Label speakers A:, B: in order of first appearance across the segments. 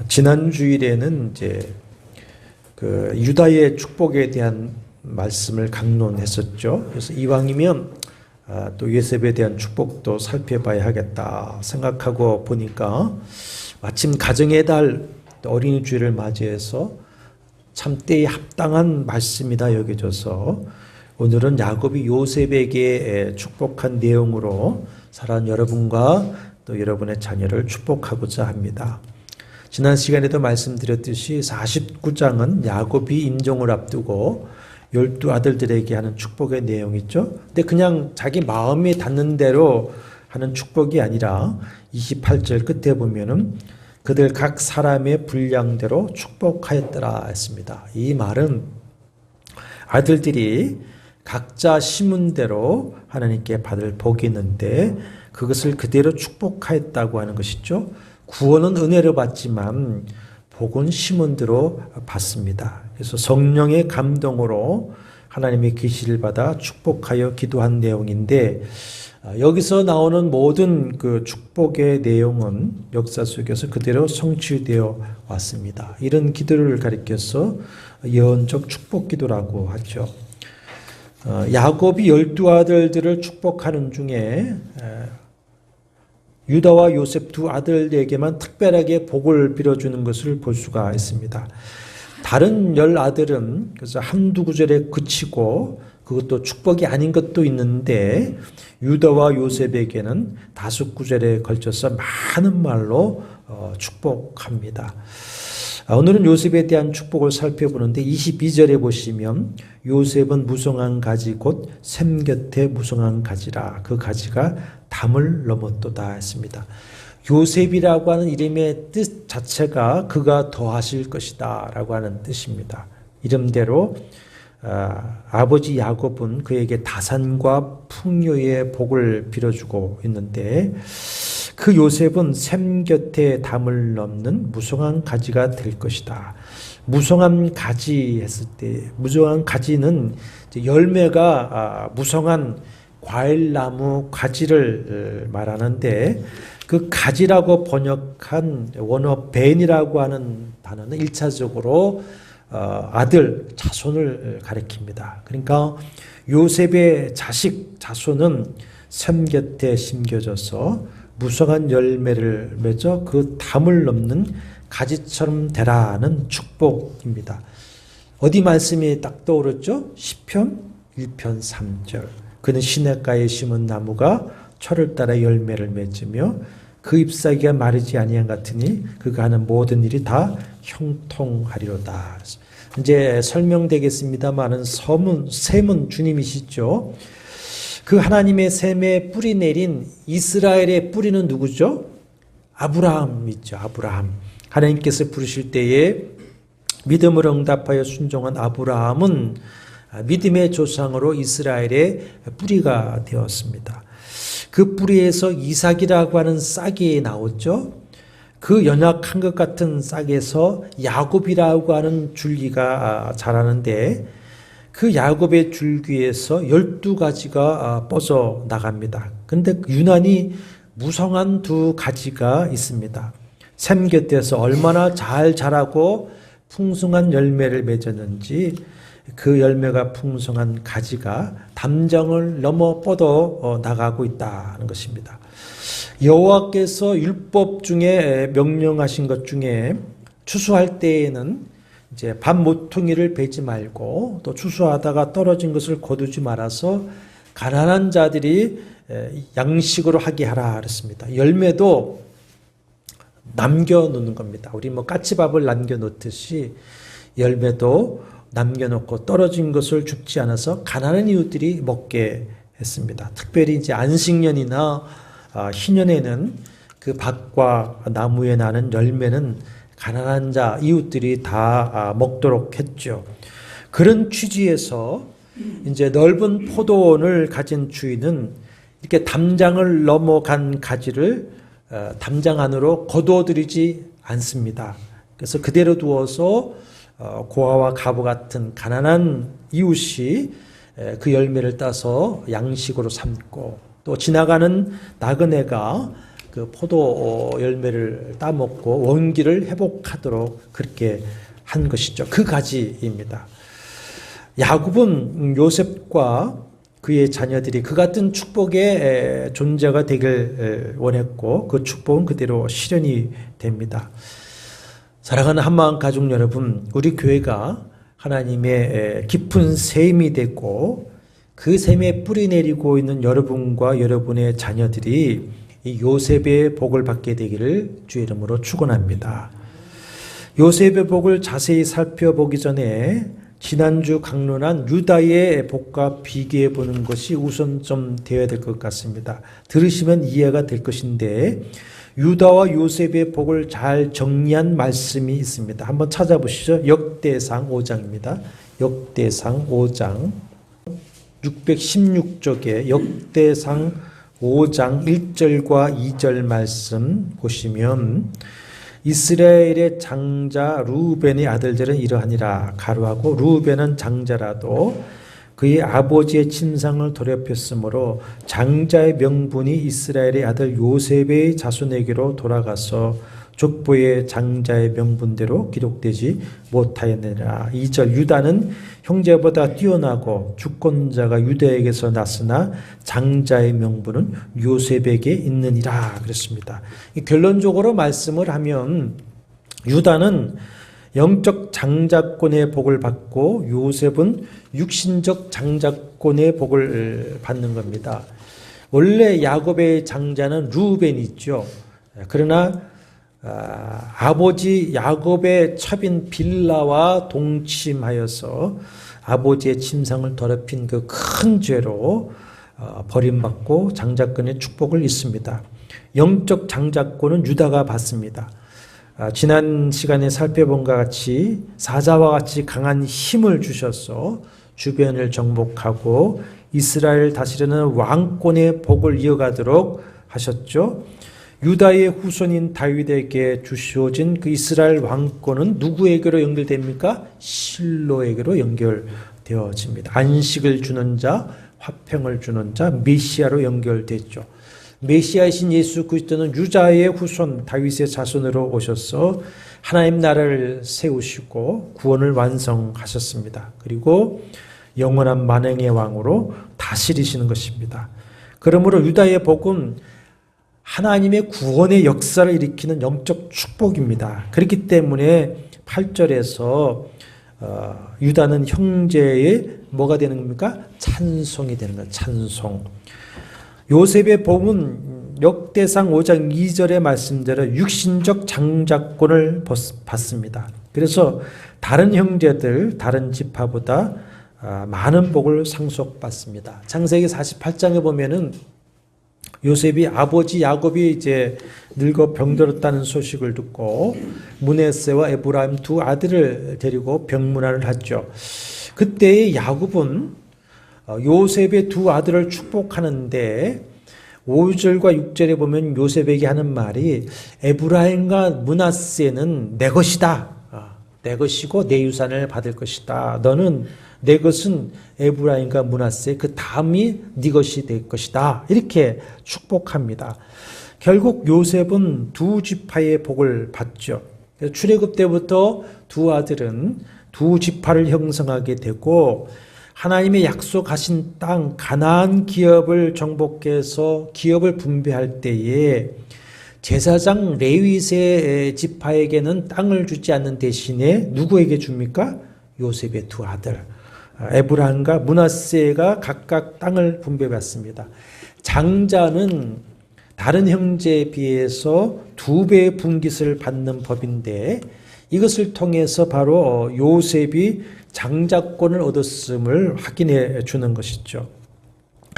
A: 지난 주일에는 이제 그 유다의 축복에 대한 말씀을 강론했었죠. 그래서 이왕이면 또 요셉에 대한 축복도 살펴봐야 하겠다 생각하고 보니까 마침 가정의 달 어린이 주일을 맞이해서 참 때에 합당한 말씀이다 여겨져서 오늘은 야곱이 요셉에게 축복한 내용으로 사랑하는 여러분과 또 여러분의 자녀를 축복하고자 합니다. 지난 시간에도 말씀드렸듯이 49장은 야곱이 임종을 앞두고 12 아들들에게 하는 축복의 내용이죠. 근데 그냥 자기 마음에 닿는 대로 하는 축복이 아니라 28절 끝에 보면은 그들 각 사람의 분량대로 축복하였더라 했습니다. 이 말은 아들들이 각자 심은 대로 하나님께 받을 복이 있는데 그것을 그대로 축복하였다고 하는 것이죠. 구원은 은혜로 받지만 복은 심은 대로 받습니다. 그래서 성령의 감동으로 하나님의 계시를 받아 축복하여 기도한 내용인데 여기서 나오는 모든 그 축복의 내용은 역사 속에서 그대로 성취되어 왔습니다. 이런 기도를 가리켜서 예언적 축복 기도라고 하죠. 야곱이 12 아들들을 축복하는 중에 유다와 요셉 두 아들에게만 특별하게 복을 빌어주는 것을 볼 수가 있습니다. 다른 10 아들은 그래서 한두 구절에 그치고 그것도 축복이 아닌 것도 있는데 유다와 요셉에게는 5 구절에 걸쳐서 많은 말로 축복합니다. 오늘은 요셉에 대한 축복을 살펴보는데 22절에 보시면 요셉은 무성한 가지 곧 샘 곁에 무성한 가지라 그 가지가 담을 넘었도다 했습니다. 요셉이라고 하는 이름의 뜻 자체가 그가 더하실 것이다 라고 하는 뜻입니다. 이름대로 아버지 야곱은 그에게 다산과 풍요의 복을 빌어주고 있는데 그 요셉은 샘 곁에 담을 넘는 무성한 가지가 될 것이다. 무성한 가지 했을 때 무성한 가지는 열매가 무성한 과일나무 가지를 말하는데 그 가지라고 번역한 원어 벤이라고 하는 단어는 1차적으로 아들, 자손을 가리킵니다. 그러니까 요셉의 자손은 샘 곁에 심겨져서 무성한 열매를 맺어 그 담을 넘는 가지처럼 되라는 축복입니다. 어디 말씀이 딱 떠오르죠? 시편 1편 3절. 그는 시냇가에 심은 나무가 철을 따라 열매를 맺으며 그 잎사귀가 마르지 아니한 같으니 그가 하는 모든 일이 다 형통하리로다. 이제 설명되겠습니다만은 셈은 주님이시죠. 그 하나님의 셈에 뿌리 내린 이스라엘의 뿌리는 누구죠? 아브라함이죠. 아브라함. 하나님께서 부르실 때에 믿음으로 응답하여 순종한 아브라함은 믿음의 조상으로 이스라엘의 뿌리가 되었습니다. 그 뿌리에서 이삭이라고 하는 싹이 나왔죠. 그 연약한 것 같은 싹에서 야곱이라고 하는 줄기가 자라는데 그 야곱의 줄기에서 12가지가 뻗어 나갑니다. 근데 유난히 무성한 2가지가 있습니다. 샘 곁에서 얼마나 잘 자라고 풍성한 열매를 맺었는지 그 열매가 풍성한 가지가 담장을 넘어 뻗어 나가고 있다는 것입니다. 여호와께서 율법 중에 명령하신 것 중에 추수할 때에는 이제 밥 모퉁이를 베지 말고 또 추수하다가 떨어진 것을 거두지 말아서 가난한 자들이 양식으로 하게 하라 그랬습니다. 열매도 남겨놓는 겁니다. 우리 까치밥을 남겨놓듯이 열매도 남겨놓고 떨어진 것을 줍지 않아서 가난한 이웃들이 먹게 했습니다. 특별히 이제 안식년이나 희년에는 그 밭과 나무에 나는 열매는 가난한 자, 이웃들이 다 먹도록 했죠. 그런 취지에서 이제 넓은 포도원을 가진 주인은 이렇게 담장을 넘어간 가지를 담장 안으로 거두어들이지 않습니다. 그래서 그대로 두어서 고아와 가부 같은 가난한 이웃이 그 열매를 따서 양식으로 삼고 또 지나가는 나그네가 그 포도 열매를 따먹고 원기를 회복하도록 그렇게 한 것이죠. 그 가지입니다. 야곱은 요셉과 그의 자녀들이 그 같은 축복의 존재가 되길 원했고 그 축복은 그대로 실현이 됩니다. 사랑하는 한마음 가족 여러분, 우리 교회가 하나님의 깊은 셈이 되고 그 셈에 뿌리 내리고 있는 여러분과 여러분의 자녀들이 이 요셉의 복을 받게 되기를 주의 이름으로 축원합니다. 요셉의 복을 자세히 살펴보기 전에 지난주 강론한 유다의 복과 비교해 보는 것이 우선 좀 되어야 될 것 같습니다. 들으시면 이해가 될 것인데 유다와 요셉의 복을 잘 정리한 말씀이 있습니다. 한번 찾아보시죠. 역대상 5장입니다. 역대상 5장 616쪽에 역대상 5장 1절과 2절 말씀 보시면 이스라엘의 장자 루벤의 아들들은 이러하니라. 가로하고 루벤은 장자라도 그의 아버지의 침상을 더럽혔으므로 장자의 명분이 이스라엘의 아들 요셉의 자손에게로 돌아가서 족보의 장자의 명분대로 기록되지 못하였느니라. 2절 유다는 형제보다 뛰어나고 주권자가 유다에게서 났으나 장자의 명분은 요셉에게 있느니라 그랬습니다. 결론적으로 말씀을 하면 유다는 영적 장자권의 복을 받고 요셉은 육신적 장자권의 복을 받는 겁니다. 원래 야곱의 장자는 루벤이죠. 그러나 아버지 야곱의 첩인 빌라와 동침하여서 아버지의 침상을 더럽힌 그 큰 죄로 버림받고 장자권의 축복을 잊습니다. 영적 장자권은 유다가 받습니다. 지난 시간에 살펴본 것 같이 사자와 같이 강한 힘을 주셔서 주변을 정복하고 이스라엘 다스리는 왕권의 복을 이어가도록 하셨죠. 유다의 후손인 다윗에게 주셔진 그 이스라엘 왕권은 누구에게로 연결됩니까? 실로에게로 연결되어집니다. 안식을 주는 자, 화평을 주는 자, 메시아로 연결됐죠. 메시아이신 예수 그리스도는 유다의 후손 다윗의 자손으로 오셔서 하나님 나라를 세우시고 구원을 완성하셨습니다. 그리고 영원한 만행의 왕으로 다스리시는 것입니다. 그러므로 유다의 복은 하나님의 구원의 역사를 일으키는 영적 축복입니다. 그렇기 때문에 8절에서 유다는 형제의 뭐가 되는 겁니까? 찬송이 되는 거예요. 찬송. 요셉의 복은 역대상 5장 2절의 말씀대로 육신적 장자권을 받습니다. 그래서 다른 형제들, 다른 지파보다 많은 복을 상속받습니다. 창세기 48장에 보면은 요셉이 아버지 야곱이 이제 늙어 병들었다는 소식을 듣고 므낫세와 에브라임 두 아들을 데리고 병문안을 하죠. 그때 야곱은 요셉의 두 아들을 축복하는데 5절과 6절에 보면 요셉에게 하는 말이 에브라임과 므낫세는 내 것이다. 내 것이고 내 유산을 받을 것이다. 너는 내 것은 에브라임과 므낫세 그 다음이 네 것이 될 것이다. 이렇게 축복합니다. 결국 요셉은 두 지파의 복을 받죠. 출애굽 때부터 두 아들은 두 지파를 형성하게 되고 하나님의 약속하신 땅 가나안 기업을 정복해서 기업을 분배할 때에 제사장 레위세 지파에게는 땅을 주지 않는 대신에 누구에게 줍니까? 요셉의 두 아들 에브라임과 므낫세가 각각 땅을 분배받습니다. 장자는 다른 형제에 비해서 2배의 분깃을 받는 법인데 이것을 통해서 바로 요셉이 장자권을 얻었음을 확인해 주는 것이죠.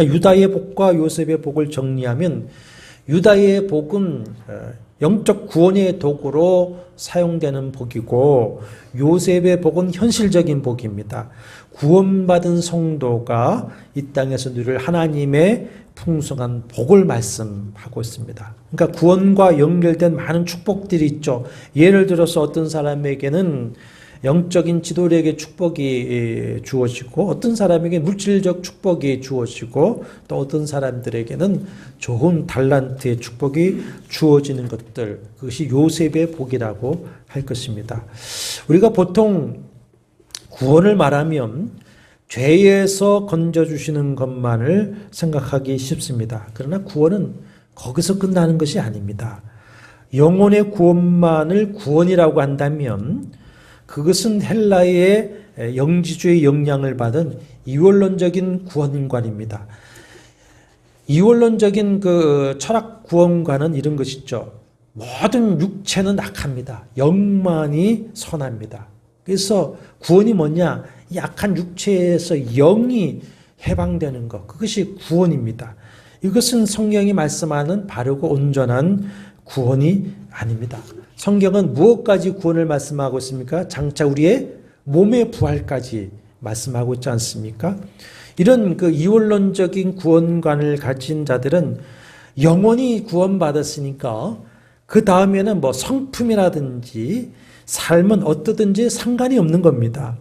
A: 유다의 복과 요셉의 복을 정리하면 유다의 복은 영적 구원의 도구로 사용되는 복이고 요셉의 복은 현실적인 복입니다. 구원받은 성도가 이 땅에서 누릴 하나님의 풍성한 복을 말씀하고 있습니다. 그러니까 구원과 연결된 많은 축복들이 있죠. 예를 들어서 어떤 사람에게는 영적인 지도력의 축복이 주어지고 어떤 사람에게 물질적 축복이 주어지고 또 어떤 사람들에게는 좋은 달란트의 축복이 주어지는 것들, 그것이 요셉의 복이라고 할 것입니다. 우리가 보통 구원을 말하면 죄에서 건져주시는 것만을 생각하기 쉽습니다. 그러나 구원은 거기서 끝나는 것이 아닙니다. 영혼의 구원만을 구원이라고 한다면 그것은 헬라의 영지주의 영향을 받은 이원론적인 구원관입니다. 이원론적인 그 철학 구원관은 이런 것이죠. 모든 육체는 악합니다. 영만이 선합니다. 그래서 구원이 뭐냐? 약한 육체에서 영이 해방되는 것. 그것이 구원입니다. 이것은 성경이 말씀하는 바르고 온전한 구원이 아닙니다. 성경은 무엇까지 구원을 말씀하고 있습니까? 장차 우리의 몸의 부활까지 말씀하고 있지 않습니까? 이런 그 이원론적인 구원관을 가진 자들은 영원히 구원받았으니까 그 다음에는 뭐 성품이라든지 삶은 어떠든지 상관이 없는 겁니다.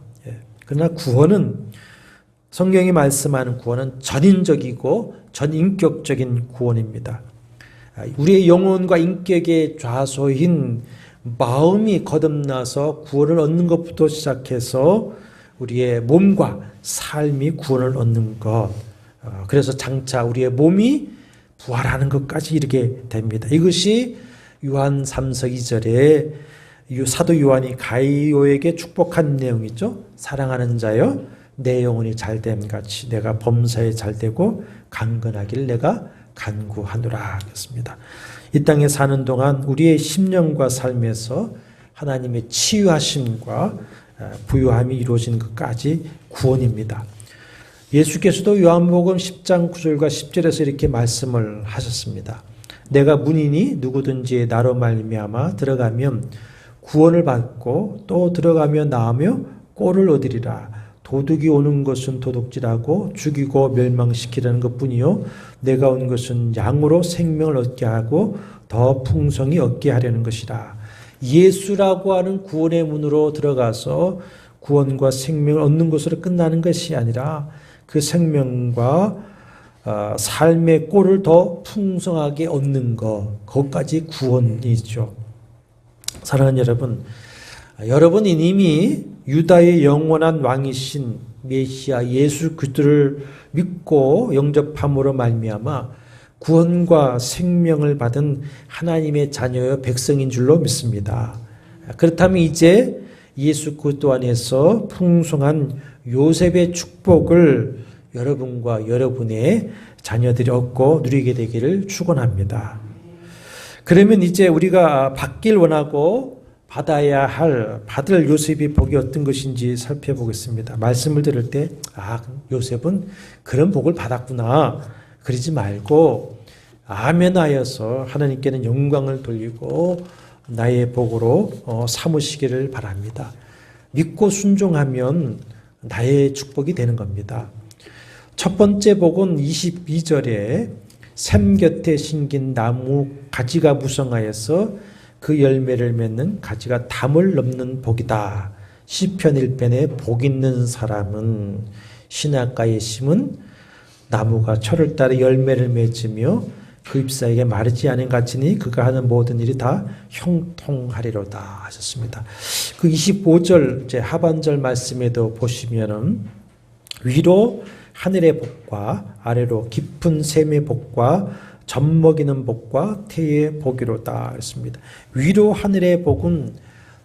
A: 그러나 구원은 성경이 말씀하는 구원은 전인적이고 전인격적인 구원입니다. 우리의 영혼과 인격의 좌소인 마음이 거듭나서 구원을 얻는 것부터 시작해서 우리의 몸과 삶이 구원을 얻는 것, 그래서 장차 우리의 몸이 부활하는 것까지 이르게 됩니다. 이것이 요한 3서 2절에 사도 요한이 가이오에게 축복한 내용이죠. 사랑하는 자여 내 영혼이 잘됨 같이 내가 범사에 잘되고 강건하길 내가 간구하노라 했습니다. 이 땅에 사는 동안 우리의 심령과 삶에서 하나님의 치유하심과 부유함이 이루어진 것까지 구원입니다. 예수께서도 요한복음 10장 9절과 10절에서 이렇게 말씀을 하셨습니다. 내가 문이니 누구든지 나로 말미암아 들어가면 구원을 받고 또 들어가며 나오며 꼴을 얻으리라. 도둑이 오는 것은 도둑질하고 죽이고 멸망시키려는 것뿐이요 내가 온 것은 양으로 생명을 얻게 하고 더 풍성히 얻게 하려는 것이라. 예수라고 하는 구원의 문으로 들어가서 구원과 생명을 얻는 것으로 끝나는 것이 아니라 그 생명과 삶의 꼴을 더 풍성하게 얻는 것, 그것까지 구원이죠. 사랑하는 여러분, 여러분이 이미 유다의 영원한 왕이신 메시아 예수 그리스도를 믿고 영접함으로 말미암아 구원과 생명을 받은 하나님의 자녀여 백성인 줄로 믿습니다. 그렇다면 이제 예수 그리스도 안에서 풍성한 요셉의 축복을 여러분과 여러분의 자녀들이 얻고 누리게 되기를 축원합니다. 그러면 이제 우리가 받길 원하고 받을 요셉의 복이 어떤 것인지 살펴보겠습니다. 말씀을 들을 때 요셉은 그런 복을 받았구나 그러지 말고 아멘하여서 하나님께는 영광을 돌리고 나의 복으로 삼으시기를 바랍니다. 믿고 순종하면 나의 축복이 되는 겁니다. 첫 번째 복은 22절에 샘 곁에 심긴 나무 가지가 무성하여서 그 열매를 맺는 가지가 담을 넘는 복이다. 시편 1편에 복 있는 사람은 시냇가에 심은 나무가 철을 따라 열매를 맺으며 그 잎사이에 마르지 않은 가지니 그가 하는 모든 일이 다 형통하리로다 하셨습니다. 그 25절 제 하반절 말씀에도 보시면은 위로 하늘의 복과 아래로 깊은 샘의 복과 젖먹이는 복과 태의 복이로다 했습니다. 위로 하늘의 복은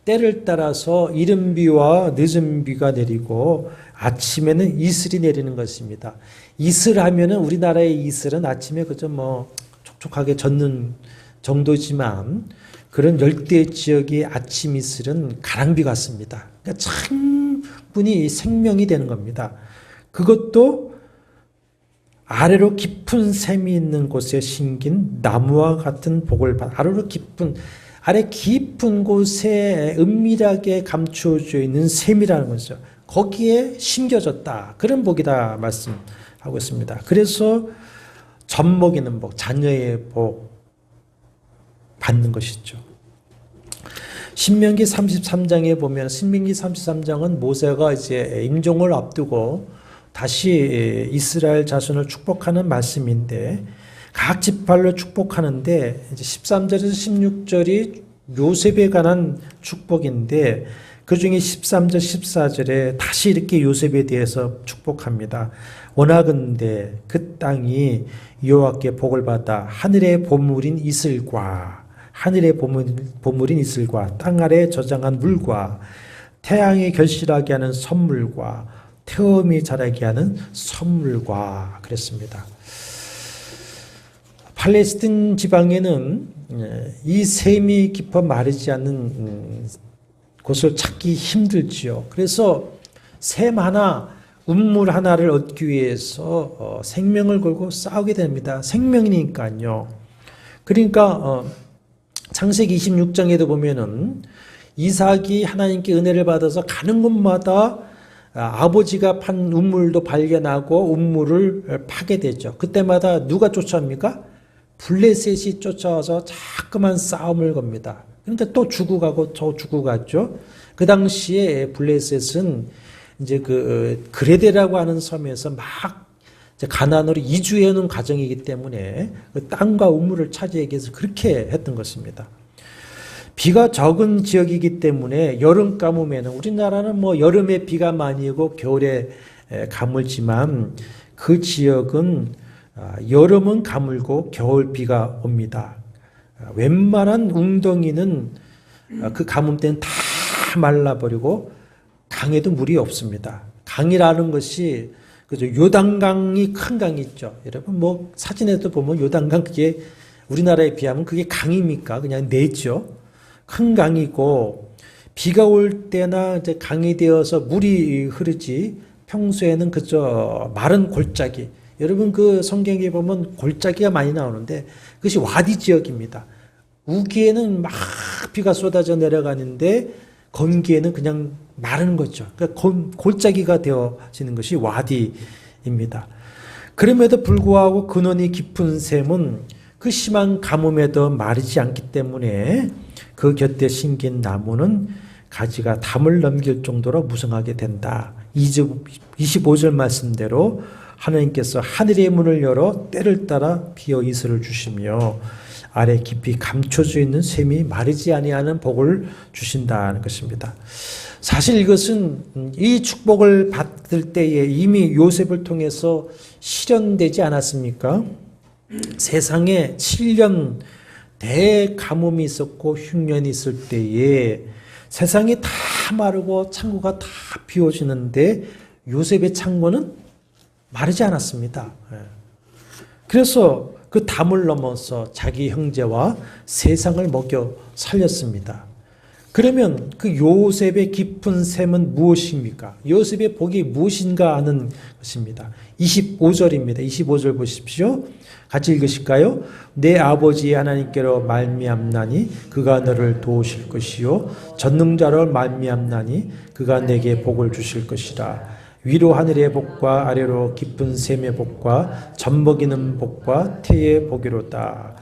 A: 때를 따라서 이른 비와 늦은 비가 내리고 아침에는 이슬이 내리는 것입니다. 이슬 하면은 우리나라의 이슬은 아침에 그저 촉촉하게 젖는 정도지만 그런 열대 지역의 아침 이슬은 가랑비 같습니다. 그러니까 충분히 생명이 되는 겁니다. 그것도 아래로 깊은 샘이 있는 곳에 심긴 나무와 같은 복을 받아. 아래 깊은 곳에 은밀하게 감추어져 있는 샘이라는 거죠. 거기에 심겨졌다. 그런 복이다 말씀하고 있습니다. 그래서 젖먹이는 복, 자녀의 복 받는 것이죠. 신명기 33장에 보면 신명기 33장은 모세가 이제 임종을 앞두고 다시 이스라엘 자손을 축복하는 말씀인데 각 지파를 축복하는데 이제 13절에서 16절이 요셉에 관한 축복인데 그 중에 13절 14절에 다시 이렇게 요셉에 대해서 축복합니다. 원하건대 그 땅이 여호와께 복을 받아 하늘의 보물인 이슬과 땅 아래 저장한 물과 태양이 결실하게 하는 선물과 태음이 자라게 하는 선물과 그랬습니다. 팔레스틴 지방에는 이 샘이 깊어 마르지 않는 곳을 찾기 힘들지요. 그래서 샘 하나, 운물 하나를 얻기 위해서 생명을 걸고 싸우게 됩니다. 생명이니까요. 그러니까 창세기 26장에도 보면은 이삭이 하나님께 은혜를 받아서 가는 곳마다 아버지가 판 운물도 발견하고 운물을 파게 되죠. 그때마다 누가 쫓아옵니까? 블레셋이 쫓아와서 자꾸만 싸움을 겁니다. 그러니까 또 죽고 가고 또 죽고 갔죠. 그 당시에 블레셋은 이제 그 그레데라고 하는 섬에서 막 가나안으로 이주해 오는 과정이기 때문에 그 땅과 우물을 차지하기 위해서 그렇게 했던 것입니다. 비가 적은 지역이기 때문에 여름 가뭄에는 우리나라는 뭐 여름에 비가 많이 오고 겨울에 가물지만 그 지역은 여름은 가물고 겨울 비가 옵니다. 웬만한 웅덩이는 그 가뭄 때는 다 말라버리고 강에도 물이 없습니다. 강이라는 것이 그죠? 요단강이 큰 강이 있죠. 여러분 뭐 사진에도 보면 요단강 그게 우리나라에 비하면 그게 강입니까? 그냥 내죠. 큰 강이고 비가 올 때나 이제 강이 되어서 물이 흐르지 평소에는 그저 마른 골짜기. 여러분 그 성경에 보면 골짜기가 많이 나오는데 그것이 와디 지역입니다. 우기에는 막 비가 쏟아져 내려가는데 건기에는 그냥 마른 거죠. 그러니까 골짜기가 되어지는 것이 와디입니다. 그럼에도 불구하고 근원이 깊은 샘은 그 심한 가뭄에도 마르지 않기 때문에 그 곁에 심긴 나무는 가지가 담을 넘길 정도로 무성하게 된다. 25절 말씀대로 하나님께서 하늘의 문을 열어 때를 따라 비어 이슬을 주시며 아래 깊이 감춰져 있는 샘이 마르지 아니하는 복을 주신다는 것입니다. 사실 이것은 이 축복을 받을 때에 이미 요셉을 통해서 실현되지 않았습니까? 세상에 7년 대가뭄이 있었고 흉년이 있을 때에 세상이 다 마르고 창고가 다 비워지는데 요셉의 창고는 마르지 않았습니다. 그래서 그 담을 넘어서 자기 형제와 세상을 먹여 살렸습니다. 그러면 그 요셉의 깊은 샘은 무엇입니까? 요셉의 복이 무엇인가 하는 것입니다. 25절입니다. 25절 보십시오. 같이 읽으실까요? 내 아버지 하나님께로 말미암나니 그가 너를 도우실 것이요 전능자로 말미암나니 그가 내게 복을 주실 것이라. 위로 하늘의 복과 아래로 깊은 샘의 복과 젖먹이는 복과 태의 복이로다.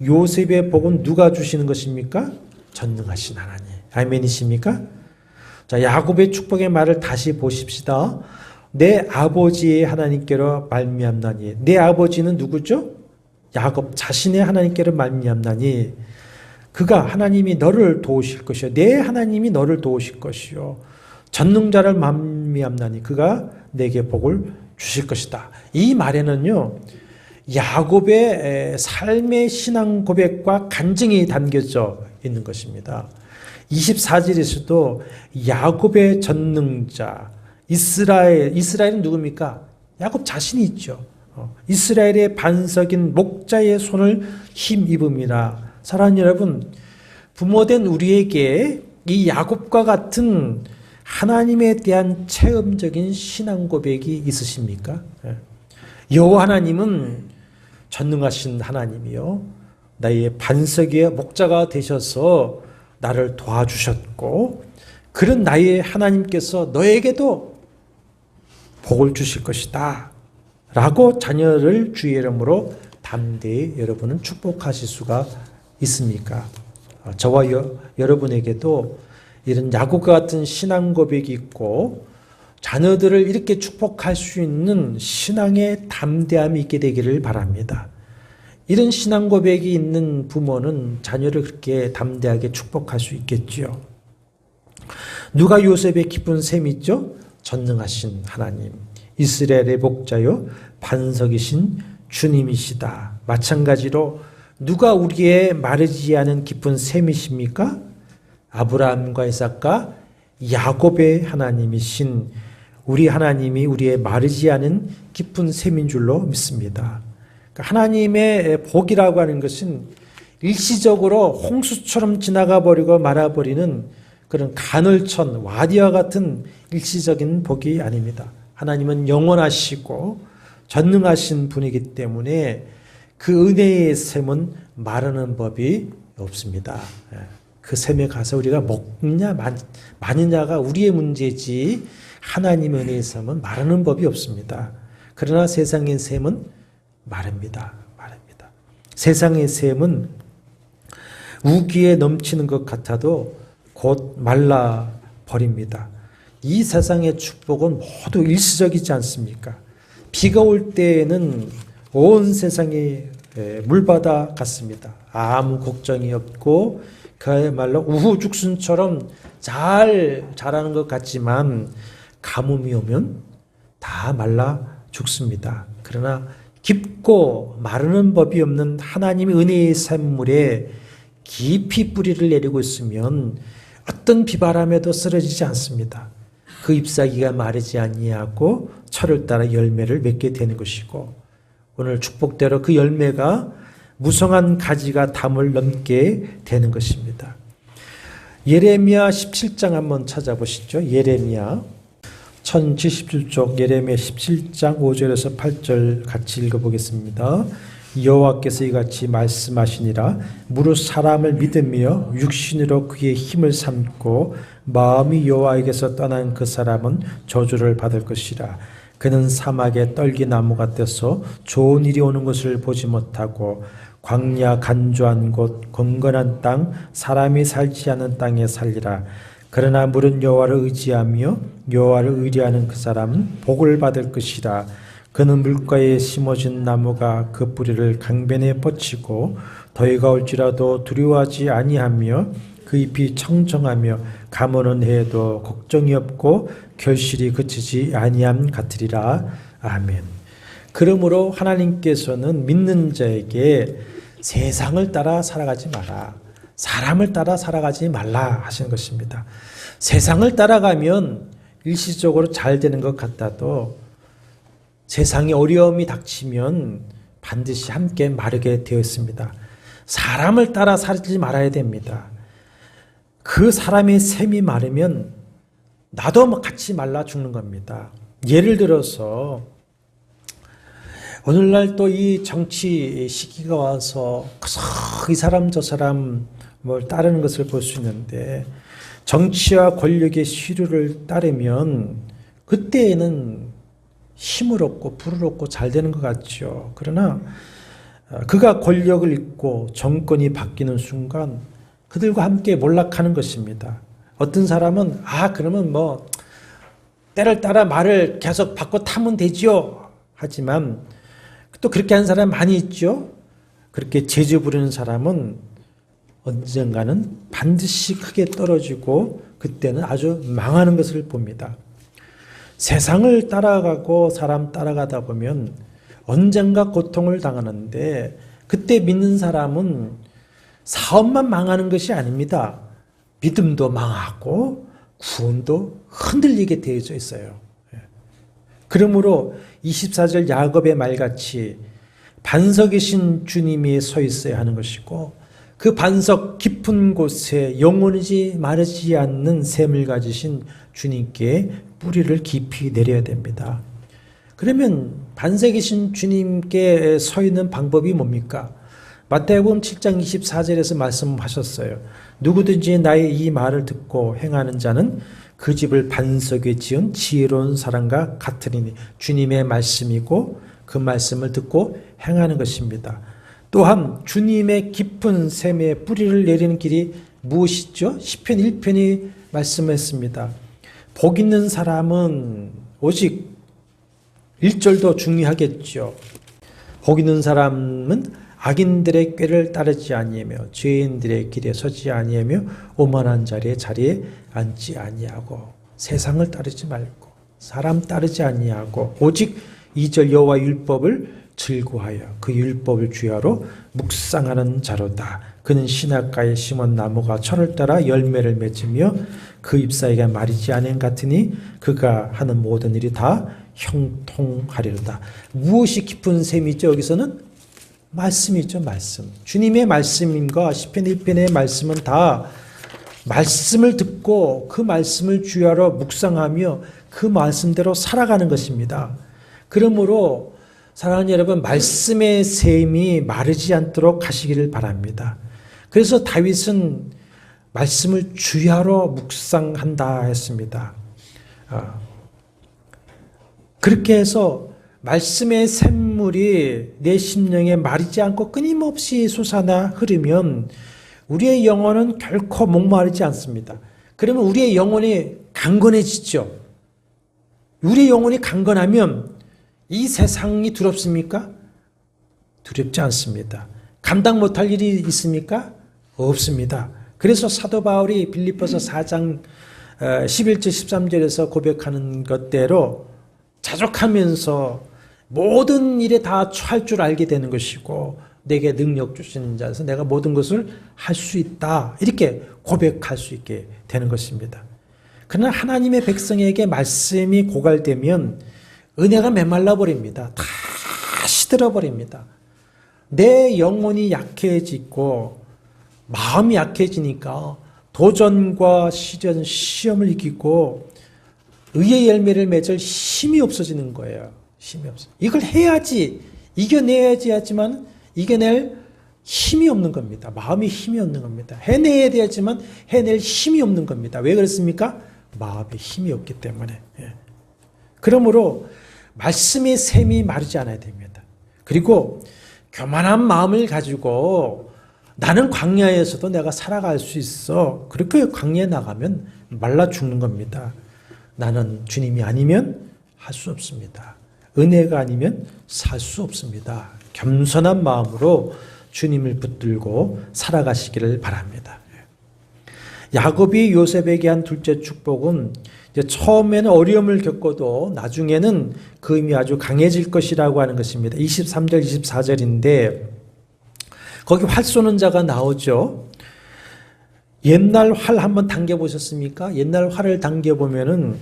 A: 요셉의 복은 누가 주시는 것입니까? 전능하신 하나님. 아멘이십니까? 자, 야곱의 축복의 말을 다시 보십시다. 내 아버지의 하나님께로 말미암나니. 내 아버지는 누구죠? 야곱 자신의 하나님께로 말미암나니 그가 하나님이 너를 도우실 것이요 내 하나님이 너를 도우실 것이요 전능자를 말미암나니 그가 내게 복을 주실 것이다. 이 말에는요 야곱의 삶의 신앙 고백과 간증이 담겨져 있는 것입니다. 24절에서도 야곱의 전능자 이스라엘은 누굽니까? 야곱 자신이 있죠. 이스라엘의 반석인 목자의 손을 힘입음이라. 사랑하는 여러분, 부모된 우리에게 이 야곱과 같은 하나님에 대한 체험적인 신앙 고백이 있으십니까? 여호와 하나님은 전능하신 하나님이요 나의 반석의 목자가 되셔서 나를 도와주셨고 그런 나의 하나님께서 너에게도 복을 주실 것이다 라고 자녀를 주의 이름으로 담대히 여러분은 축복하실 수가 있습니까? 저와 여러분에게도 이런 야곱과 같은 신앙 고백이 있고 자녀들을 이렇게 축복할 수 있는 신앙의 담대함이 있게 되기를 바랍니다. 이런 신앙 고백이 있는 부모는 자녀를 그렇게 담대하게 축복할 수 있겠지요. 누가 요셉의 기쁜 셈이죠? 전능하신 하나님, 이스라엘의 목자요 반석이신 주님이시다. 마찬가지로 누가 우리의 마르지 않은 기쁜 셈이십니까? 아브라함과 이삭과 야곱의 하나님이신 우리 하나님이 우리의 마르지 않은 기쁜 셈인 줄로 믿습니다. 하나님의 복이라고 하는 것은 일시적으로 홍수처럼 지나가 버리고 말아버리는 그런 가늘천, 와디와 같은 일시적인 복이 아닙니다. 하나님은 영원하시고 전능하신 분이기 때문에 그 은혜의 셈은 마르는 법이 없습니다. 그 셈에 가서 우리가 먹냐 마느냐가 우리의 문제지 하나님의 은혜의 셈은 마르는 법이 없습니다. 그러나 세상의 셈은 마릅니다. 세상의 셈은 우기에 넘치는 것 같아도 곧 말라 버립니다. 이 세상의 축복은 모두 일시적이지 않습니까? 비가 올 때에는 온 세상이 물바다 같습니다. 아무 걱정이 없고 그야말로 우후죽순처럼 잘 자라는 것 같지만 가뭄이 오면 다 말라 죽습니다. 그러나 깊고 마르는 법이 없는 하나님의 은혜의 샘물에 깊이 뿌리를 내리고 있으면 어떤 비바람에도 쓰러지지 않습니다. 그 잎사귀가 마르지 아니하고 철을 따라 열매를 맺게 되는 것이고 오늘 축복대로 그 열매가 무성한 가지가 담을 넘게 되는 것입니다. 예레미야 17장 한번 찾아보시죠. 예레미야 1077쪽 예레미야 17장 5절에서 8절 같이 읽어보겠습니다. 여호와께서 이같이 말씀하시니라. 무릇 사람을 믿으며 육신으로 그의 힘을 삼고 마음이 여호와에게서 떠난 그 사람은 저주를 받을 것이라. 그는 사막의 떨기나무 같아서 좋은 일이 오는 것을 보지 못하고 광야 간조한 곳 건건한 땅 사람이 살지 않은 땅에 살리라. 그러나 물은 여호와를 의지하며 여호와를 의뢰하는 그 사람은 복을 받을 것이라. 그는 물가에 심어진 나무가 그 뿌리를 강변에 뻗치고 더위가 올지라도 두려워하지 아니하며 그 잎이 청청하며 가무는 해도 걱정이 없고 결실이 그치지 아니함 같으리라. 아멘. 그러므로 하나님께서는 믿는 자에게 세상을 따라 살아가지 마라, 사람을 따라 살아가지 말라 하시는 것입니다. 세상을 따라가면 일시적으로 잘 되는 것 같아도 세상에 어려움이 닥치면 반드시 함께 마르게 되어 있습니다. 사람을 따라 살지 말아야 됩니다. 그 사람의 셈이 마르면 나도 같이 말라 죽는 겁니다. 예를 들어서 오늘날 또 이 정치 시기가 와서 이 사람 저 사람 뭘 따르는 것을 볼 수 있는데 정치와 권력의 시류를 따르면 그때에는 힘을 얻고 부를 얻고 잘 되는 것 같죠. 그러나 그가 권력을 잃고 정권이 바뀌는 순간 그들과 함께 몰락하는 것입니다. 어떤 사람은 그러면 뭐 때를 따라 말을 계속 바꿔 타면 되지요. 하지만 또 그렇게 하는 사람 많이 있죠. 그렇게 재주 부리는 사람은 언젠가는 반드시 크게 떨어지고 그때는 아주 망하는 것을 봅니다. 세상을 따라가고 사람 따라가다 보면 언젠가 고통을 당하는데 그때 믿는 사람은 사업만 망하는 것이 아닙니다. 믿음도 망하고 구원도 흔들리게 되어져 있어요. 그러므로 24절 야곱의 말같이 반석이신 주님이 서 있어야 하는 것이고 그 반석 깊은 곳에 영원히 마르지 않는 샘을 가지신 주님께 뿌리를 깊이 내려야 됩니다. 그러면 반석이신 주님께 서 있는 방법이 뭡니까? 마태복음 7장 24절에서 말씀하셨어요. 누구든지 나의 이 말을 듣고 행하는 자는 그 집을 반석에 지은 지혜로운 사람과 같으리니 주님의 말씀이고 그 말씀을 듣고 행하는 것입니다. 또한 주님의 깊은 샘에 뿌리를 내리는 길이 무엇이죠? 시편 1편이 말씀했습니다. 복 있는 사람은 오직 1절도 중요하겠죠. 복 있는 사람은 악인들의 꾀를 따르지 아니하며 죄인들의 길에 서지 아니하며 오만한 자리에 앉지 아니하고 세상을 따르지 말고 사람 따르지 아니하고 오직 2절 여호와 율법을 즐거워하여 그 율법을 주야로 묵상하는 자로다. 그는 시냇가에 심은 나무가 철을 따라 열매를 맺으며 그 잎사이가 마르지 않은 같으니 그가 하는 모든 일이 다 형통하리로다. 무엇이 깊은 셈이죠? 여기서는 말씀이죠. 말씀. 주님의 말씀인가 시편 1편의 말씀은 다 말씀을 듣고 그 말씀을 주야로 묵상하며 그 말씀대로 살아가는 것입니다. 그러므로 사랑하는 여러분, 말씀의 샘이 마르지 않도록 하시기를 바랍니다. 그래서 다윗은 말씀을 주야로 묵상한다 했습니다. 그렇게 해서 말씀의 샘물이 내 심령에 마르지 않고 끊임없이 솟아나 흐르면 우리의 영혼은 결코 목마르지 않습니다. 그러면 우리의 영혼이 강건해지죠. 우리의 영혼이 강건하면 이 세상이 두렵습니까? 두렵지 않습니다. 감당 못할 일이 있습니까? 없습니다. 그래서 사도 바울이 빌립보서 4장 11절 13절에서 고백하는 것대로 자족하면서 모든 일에 다 처할 줄 알게 되는 것이고 내게 능력 주시는 자에서 내가 모든 것을 할 수 있다. 이렇게 고백할 수 있게 되는 것입니다. 그러나 하나님의 백성에게 말씀이 고갈되면 은혜가 메말라 버립니다. 다 시들어 버립니다. 내 영혼이 약해지고 마음이 약해지니까 도전과 시련, 시험을 이기고 의의 열매를 맺을 힘이 없어지는 거예요. 힘이 없어. 이걸 해야지, 이겨내야지 하지만 이겨낼 힘이 없는 겁니다. 마음이 힘이 없는 겁니다. 해내야 되지만 해낼 힘이 없는 겁니다. 왜 그렇습니까? 마음에 힘이 없기 때문에. 그러므로 말씀의 샘이 마르지 않아야 됩니다. 그리고 교만한 마음을 가지고 나는 광야에서도 내가 살아갈 수 있어. 그렇게 광야에 나가면 말라 죽는 겁니다. 나는 주님이 아니면 할 수 없습니다. 은혜가 아니면 살 수 없습니다. 겸손한 마음으로 주님을 붙들고 살아가시기를 바랍니다. 야곱이 요셉에게 한 둘째 축복은 처음에는 어려움을 겪어도 나중에는 그 힘이 아주 강해질 것이라고 하는 것입니다. 23절, 24절인데 거기 활 쏘는 자가 나오죠. 옛날 활 한번 당겨보셨습니까? 옛날 활을 당겨보면은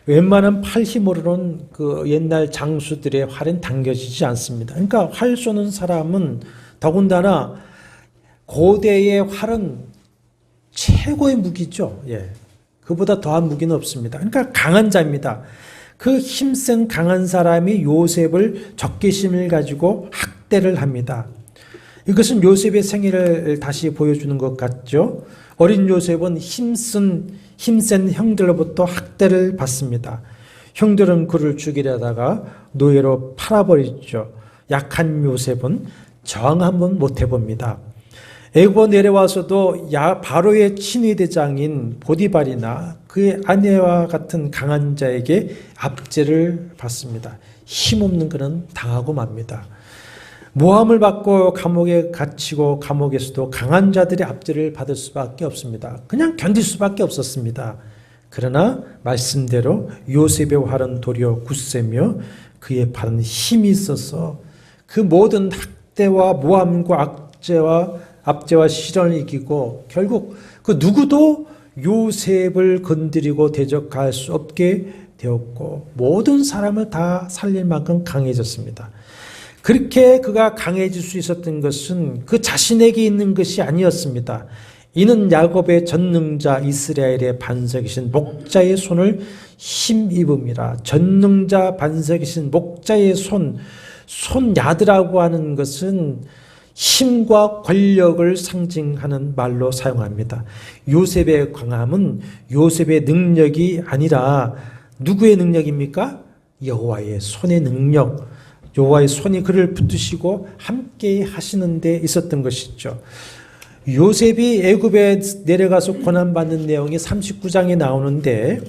A: 웬만한 팔 힘으로는 그 옛날 장수들의 활은 당겨지지 않습니다. 그러니까 활 쏘는 사람은 더군다나 고대의 활은 최고의 무기죠. 그보다 더한 무기는 없습니다. 그러니까 강한 자입니다. 그 힘센 강한 사람이 요셉을 적개심을 가지고 학대를 합니다. 이것은 요셉의 생애를 다시 보여주는 것 같죠. 어린 요셉은 힘센 형들로부터 학대를 받습니다. 형들은 그를 죽이려다가 노예로 팔아버리죠. 약한 요셉은 저항 한번 못 해봅니다. 애굽 내려와서도 바로의 친위대장인 보디발이나 그의 아내와 같은 강한 자에게 압제를 받습니다. 힘없는 그는 당하고 맙니다. 모함을 받고 감옥에 갇히고 감옥에서도 강한 자들의 압제를 받을 수밖에 없습니다. 그냥 견딜 수밖에 없었습니다. 그러나 말씀대로 요셉의 활은 도리어 굳세며 그의 발은 힘이 있어서 그 모든 학대와 모함과 압제와 시련을 이기고 결국 그 누구도 요셉을 건드리고 대적할 수 없게 되었고 모든 사람을 다 살릴 만큼 강해졌습니다. 그렇게 그가 강해질 수 있었던 것은 그 자신에게 있는 것이 아니었습니다. 이는 야곱의 전능자 이스라엘의 반석이신 목자의 손을 힘입음이라. 전능자 반석이신 목자의 손야드라고 하는 것은 힘과 권력을 상징하는 말로 사용합니다. 요셉의 강함은 요셉의 능력이 아니라 누구의 능력입니까? 여호와의 손의 능력. 여호와의 손이 그를 붙드시고 함께 하시는 데 있었던 것이죠. 요셉이 애굽에 내려가서 고난받는 내용이 39장에 나오는데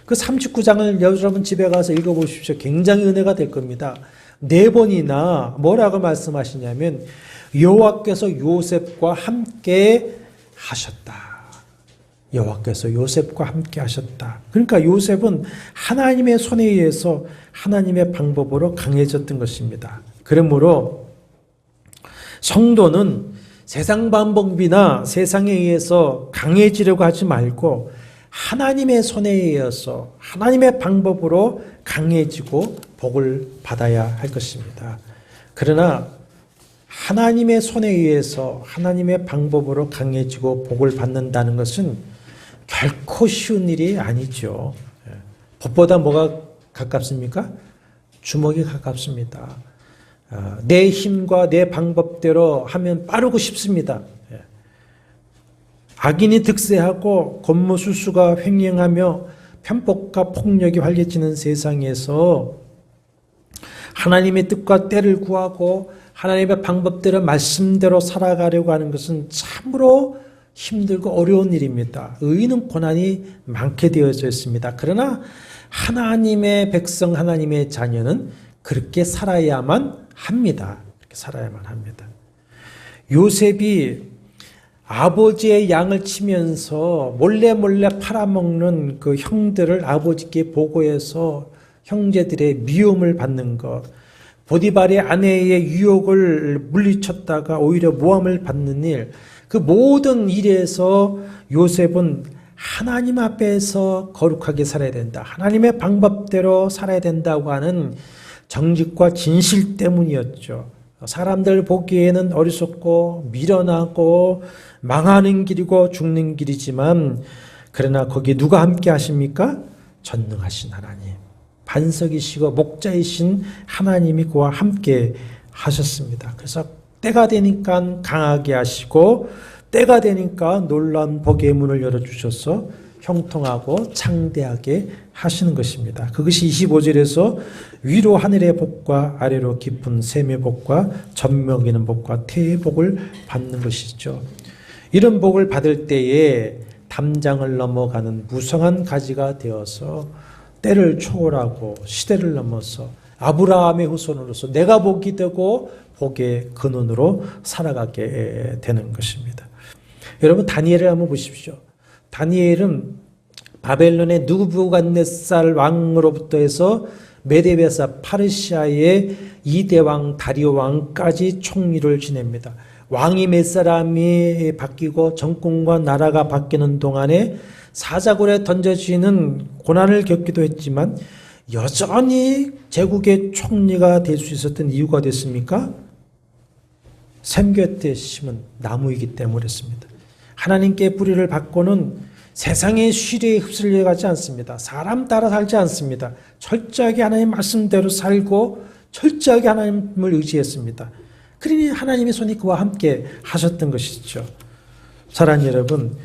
A: 그 39장을 여러분 집에 가서 읽어보십시오. 굉장히 은혜가 될 겁니다. 4번이나 뭐라고 말씀하시냐면 여호와께서 요셉과 함께 하셨다. 여호와께서 요셉과 함께 하셨다. 그러니까 요셉은 하나님의 손에 의해서 하나님의 방법으로 강해졌던 것입니다. 그러므로 성도는 세상 방법이나 세상에 의해서 강해지려고 하지 말고 하나님의 손에 의해서 하나님의 방법으로 강해지고 복을 받아야 할 것입니다. 그러나 하나님의 손에 의해서 하나님의 방법으로 강해지고 복을 받는다는 것은 결코 쉬운 일이 아니죠. 법보다 뭐가 가깝습니까? 주먹이 가깝습니다. 내 힘과 내 방법대로 하면 빠르고 쉽습니다. 악인이 득세하고 권모술수가 횡행하며 편법과 폭력이 활개치는 세상에서 하나님의 뜻과 때를 구하고 하나님의 방법대로 말씀대로 살아가려고 하는 것은 참으로 힘들고 어려운 일입니다. 의인은 고난이 많게 되어져 있습니다. 그러나 하나님의 백성, 하나님의 자녀는 그렇게 살아야만 합니다. 그렇게 살아야만 합니다. 요셉이 아버지의 양을 치면서 몰래 팔아먹는 그 형들을 아버지께 보고해서 형제들의 미움을 받는 것, 보디발의 아내의 유혹을 물리쳤다가 오히려 모함을 받는 일, 그 모든 일에서 요셉은 하나님 앞에서 거룩하게 살아야 된다. 하나님의 방법대로 살아야 된다고 하는 정직과 진실 때문이었죠. 사람들 보기에는 어리석고 미련하고 망하는 길이고 죽는 길이지만 그러나 거기 누가 함께 하십니까? 전능하신 하나님, 반석이시고 목자이신 하나님이 그와 함께 하셨습니다. 그래서 때가 되니까 강하게 하시고 때가 되니까 놀라운 복의 문을 열어주셔서 형통하고 창대하게 하시는 것입니다. 그것이 25절에서 위로 하늘의 복과 아래로 깊은 샘의 복과 젖먹이는 복과 태의 복을 받는 것이죠. 이런 복을 받을 때에 담장을 넘어가는 무성한 가지가 되어서 때를 초월하고 시대를 넘어서 아브라함의 후손으로서 내가 복이 되고 복의 근원으로 살아가게 되는 것입니다. 여러분 다니엘을 한번 보십시오. 다니엘은 바벨론의 느부갓네살 왕으로부터 해서 메데베사 파르시아의 2대 왕 다리오 왕까지 총리를 지냅니다. 왕이 몇 사람이 바뀌고 정권과 나라가 바뀌는 동안에 사자굴에 던져지는 고난을 겪기도 했지만 여전히 제국의 총리가 될 수 있었던 이유가 됐습니까? 샘 곁에 심은 나무이기 때문이었습니다. 하나님께 뿌리를 받고는 세상의 시대에 휩쓸려 가지 않습니다. 사람 따라 살지 않습니다. 철저하게 하나님 말씀대로 살고 철저하게 하나님을 의지했습니다. 그러니 하나님의 손이 그와 함께 하셨던 것이죠. 사랑하는 여러분,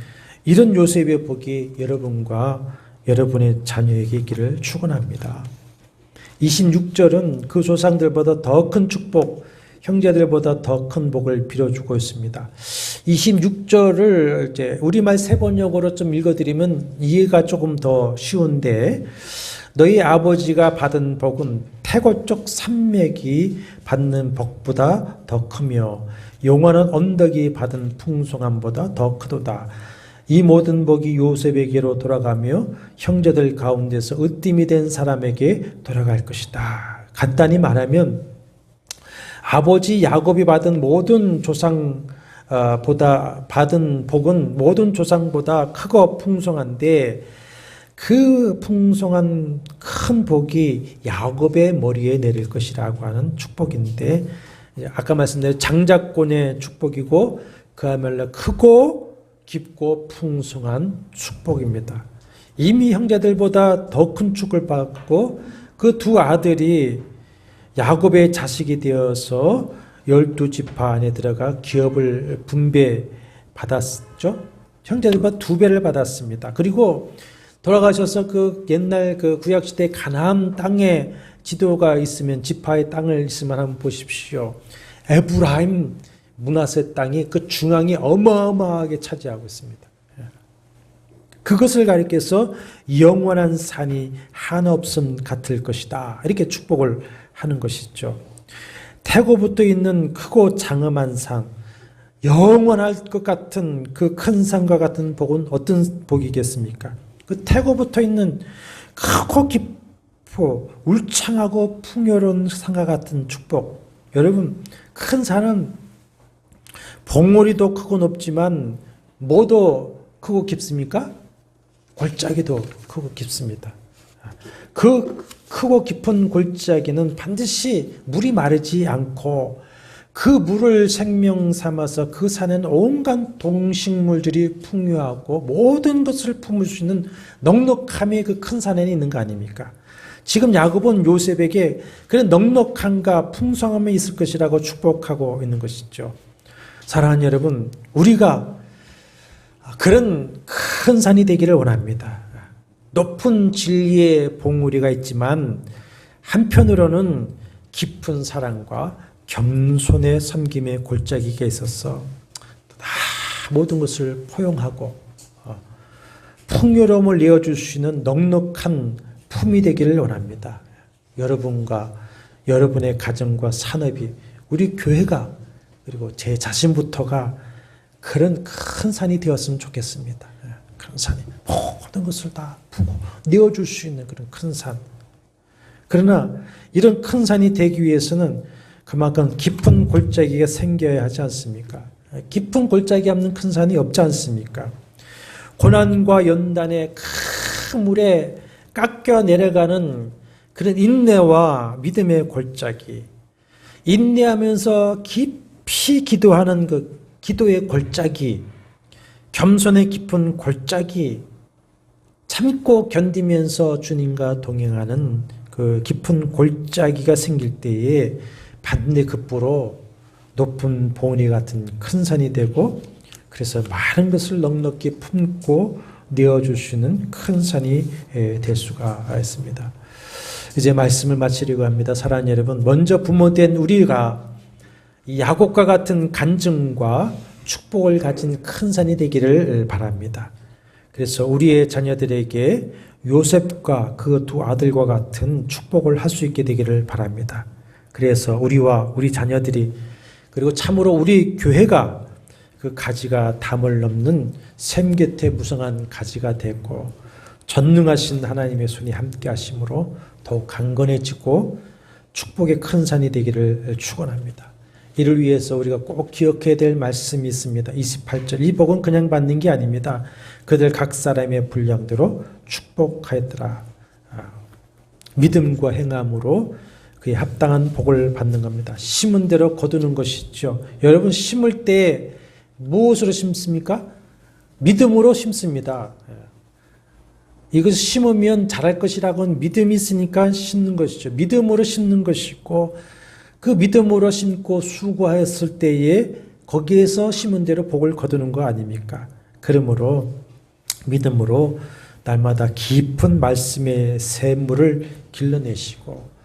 A: 이런 요셉의 복이 여러분과 여러분의 자녀에게 있기를 축원합니다. 26절은 그 조상들보다 더 큰 축복, 형제들보다 더 큰 복을 빌어주고 있습니다. 26절을 이제 우리말 세번역으로 좀 읽어드리면 이해가 조금 더 쉬운데, 너희 아버지가 받은 복은 태고쪽 산맥이 받는 복보다 더 크며 영원한 언덕이 받은 풍성함보다 더 크도다. 이 모든 복이 요셉에게로 돌아가며 형제들 가운데서 으뜸이 된 사람에게 돌아갈 것이다. 간단히 말하면 아버지 야곱이 받은 모든 조상보다 받은 복은 모든 조상보다 크고 풍성한데 그 풍성한 큰 복이 야곱의 머리에 내릴 것이라고 하는 축복인데, 아까 말씀드린 장자권의 축복이고 그야말로 크고 깊고 풍성한 축복입니다. 이미 형제들보다 더 큰 축을 받고 그 두 아들이 야곱의 자식이 되어서 12지파 안에 들어가 기업을 분배 받았죠. 형제들보다 2배를 받았습니다. 그리고 돌아가셔서 그 옛날 그 구약시대 가나안 땅에 지도가 있으면, 지파의 땅을 있으면 한번 보십시오. 에브라임 므낫세 땅이 그 중앙이 어마어마하게 차지하고 있습니다. 그것을 가리켜서 영원한 산이 한없음 같을 것이다, 이렇게 축복을 하는 것이죠. 태고부터 있는 크고 장엄한 산, 영원할 것 같은 그 큰 산과 같은 복은 어떤 복이겠습니까? 그 태고부터 있는 크고 깊고 울창하고 풍요로운 산과 같은 축복. 여러분, 큰 산은 봉우리도 크고 높지만 뭐도 크고 깊습니까? 골짜기도 크고 깊습니다. 그 크고 깊은 골짜기는 반드시 물이 마르지 않고 그 물을 생명 삼아서 그 산에는 온갖 동식물들이 풍요하고 모든 것을 품을 수 있는 넉넉함이 그 큰 산에는 있는 거 아닙니까? 지금 야곱은 요셉에게 그런 넉넉함과 풍성함이 있을 것이라고 축복하고 있는 것이죠. 사랑하는 여러분, 우리가 그런 큰 산이 되기를 원합니다. 높은 진리의 봉우리가 있지만 한편으로는 깊은 사랑과 겸손의 섬김의 골짜기가 있어서 다 모든 것을 포용하고 풍요로움을 내어줄 수 있는 넉넉한 품이 되기를 원합니다. 여러분과 여러분의 가정과 산업이, 우리 교회가, 그리고 제 자신부터가 그런 큰 산이 되었으면 좋겠습니다. 큰 산이 모든 것을 다 푸고 내어줄 수 있는 그런 큰 산. 그러나 이런 큰 산이 되기 위해서는 그만큼 깊은 골짜기가 생겨야 하지 않습니까? 깊은 골짜기 없는 큰 산이 없지 않습니까? 고난과 연단의 큰 물에 깎여 내려가는 그런 인내와 믿음의 골짜기, 인내하면서 깊이 기도하는 그 기도의 골짜기, 겸손의 깊은 골짜기, 참고 견디면서 주님과 동행하는 그 깊은 골짜기가 생길 때에 반대급부로 높은 봉우리 같은 큰 산이 되고, 그래서 많은 것을 넉넉히 품고 내어줄 수 있는 큰 산이 될 수가 있습니다. 이제 말씀을 마치려고 합니다. 사랑하는 여러분, 먼저 부모된 우리가 야곱과 같은 간증과 축복을 가진 큰 산이 되기를 바랍니다. 그래서 우리의 자녀들에게 요셉과 그 두 아들과 같은 축복을 할 수 있게 되기를 바랍니다. 그래서 우리와 우리 자녀들이, 그리고 참으로 우리 교회가 그 가지가 담을 넘는 샘 곁에 무성한 가지가 되고 전능하신 하나님의 손이 함께 하심으로 더욱 강건해지고 축복의 큰 산이 되기를 축원합니다. 이를 위해서 우리가 꼭 기억해야 될 말씀이 있습니다. 28절, 이 복은 그냥 받는 게 아닙니다. 그들 각 사람의 분량대로 축복하였더라. 믿음과 행함으로 그에 합당한 복을 받는 겁니다. 심은 대로 거두는 것이죠. 여러분, 심을 때 무엇으로 심습니까? 믿음으로 심습니다. 이것을 심으면 자랄 것이라고는 믿음이 있으니까 심는 것이죠. 믿음으로 심는 것이고, 그 믿음으로 심고 수고하였을 때에 거기에서 심은 대로 복을 거두는 거 아닙니까? 그러므로 믿음으로 날마다 깊은 말씀의 샘물을 길러내시고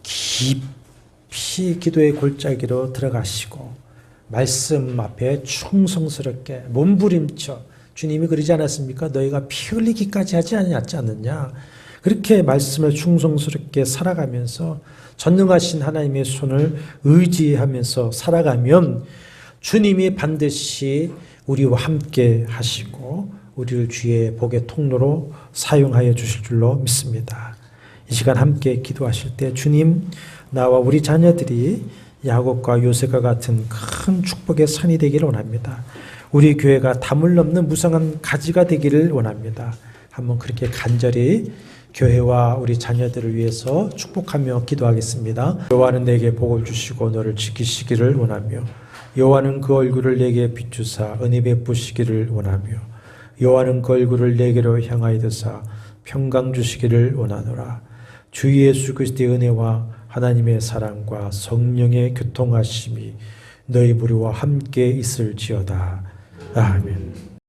A: 깊이 기도의 골짜기로 들어가시고 말씀 앞에 충성스럽게 몸부림쳐, 주님이 그러지 않았습니까? 너희가 피 흘리기까지 하지 않느냐? 그렇게 말씀을 충성스럽게 살아가면서 전능하신 하나님의 손을 의지하면서 살아가면 주님이 반드시 우리와 함께 하시고 우리를 주의 복의 통로로 사용하여 주실 줄로 믿습니다. 이 시간 함께 기도하실 때, 주님, 나와 우리 자녀들이 야곱과 요셉과 같은 큰 축복의 산이 되기를 원합니다. 우리 교회가 담을 넘는 무성한 가지가 되기를 원합니다. 한번 그렇게 간절히 교회와 우리 자녀들을 위해서 축복하며 기도하겠습니다. 여호와는 내게 복을 주시고 너를 지키시기를 원하며, 여호와는 그 얼굴을 내게 비추사 은혜 베푸시기를 원하며, 여호와는 그 얼굴을 내게로 향하여 드사 평강 주시기를 원하노라. 주 예수 그리스도의 은혜와 하나님의 사랑과 성령의 교통하심이 너희 무리와 함께 있을지어다. 아멘.